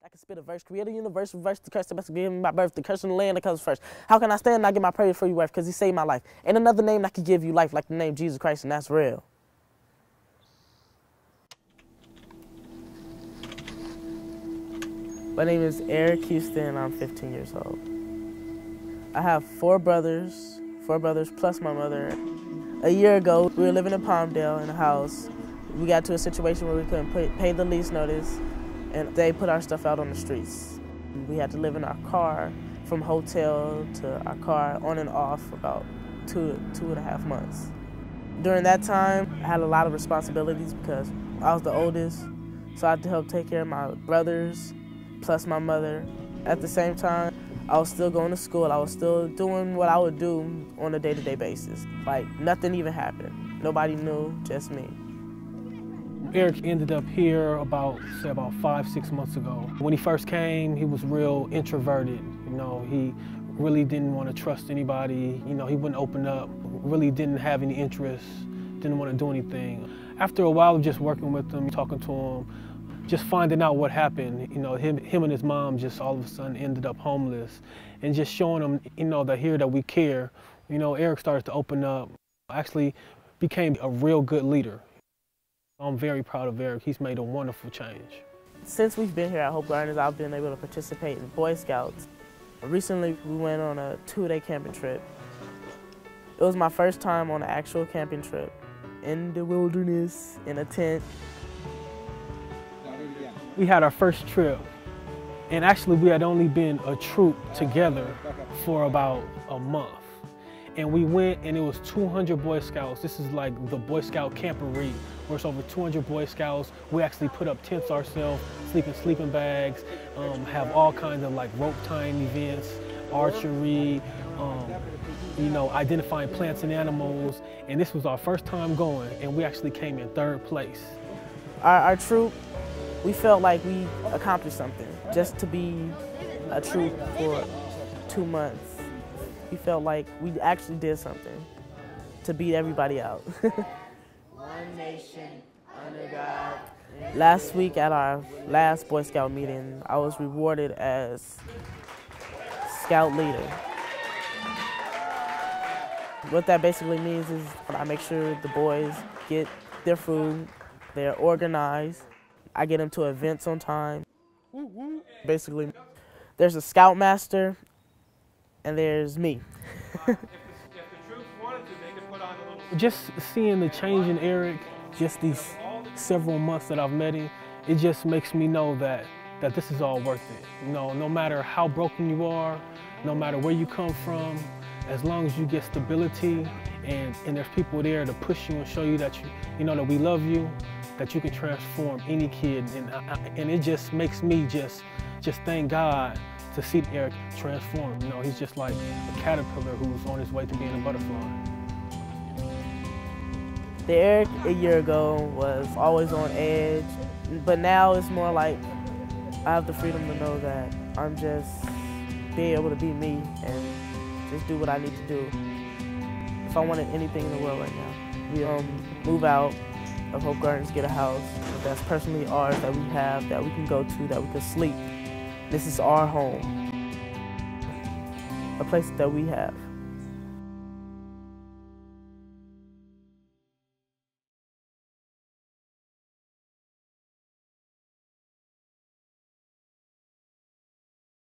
I can spit a verse, create a universe, reverse the curse, the best give me my birth, the curse in the land that comes first. How can I stand and not get my praise for you worth? Because he saved my life. Ain't another name that can give you life like the name Jesus Christ, and that's real. My name is Eric Houston, I'm 15 years old. I have four brothers plus my mother. A year ago, we were living in Palmdale in a house. We got to a situation where we couldn't pay the lease notice, and they put our stuff out on the streets. We had to live in our car from hotel to our car on and off for about two and a half months. During that time, I had a lot of responsibilities because I was the oldest, so I had to help take care of my brothers plus my mother. At the same time, I was still going to school. I was still doing what I would do on a day-to-day basis. Like, nothing even happened. Nobody knew, just me. Eric ended up here about 5-6 months ago. When he first came, he was real introverted. You know, he really didn't want to trust anybody. You know, he wouldn't open up, really didn't have any interest, didn't want to do anything. After a while of just working with him, talking to him, just finding out what happened, you know, him and his mom just all of a sudden ended up homeless, and just showing him, you know, that we care, you know, Eric started to open up, actually became a real good leader. I'm very proud of Eric. He's made a wonderful change. Since we've been here at Hope Gardens, I've been able to participate in Boy Scouts. Recently, we went on a 2-day camping trip. It was my first time on an actual camping trip in the wilderness, in a tent. We had our first trip, and actually we had only been a troop together for about a month. And we went, and it was 200 Boy Scouts. This is like the Boy Scout camporee, where it's over 200 Boy Scouts. We actually put up tents ourselves, sleep in sleeping bags, have all kinds of like rope tying events, archery, you know, identifying plants and animals. And this was our first time going, and we actually came in 3rd place. Our troop, we felt like we accomplished something. Just to be a troop for 2 months, we felt like we actually did something to beat everybody out. One nation under God. Last week at our last Boy Scout meeting, I was rewarded as Scout Leader. What that basically means is I make sure the boys get their food, they're organized, I get them to events on time. Basically, there's a Scoutmaster, and there's me. Just seeing the change in Eric, just these several months that I've met him, it just makes me know that this is all worth it. You know, no matter how broken you are, no matter where you come from, as long as you get stability and there's people there to push you and show you that you know that we love you, that you can transform any kid, and it just makes me just thank God to see Eric transform. You know, he's just like a caterpillar who's on his way to being a butterfly. The Eric a year ago was always on edge, but now it's more like I have the freedom to know that I'm just being able to be me and just do what I need to do. If I wanted anything in the world right now, we move out of Hope Gardens, get a house that's personally ours, that we have, that we can go to, that we can sleep. This is our home, a place that we have.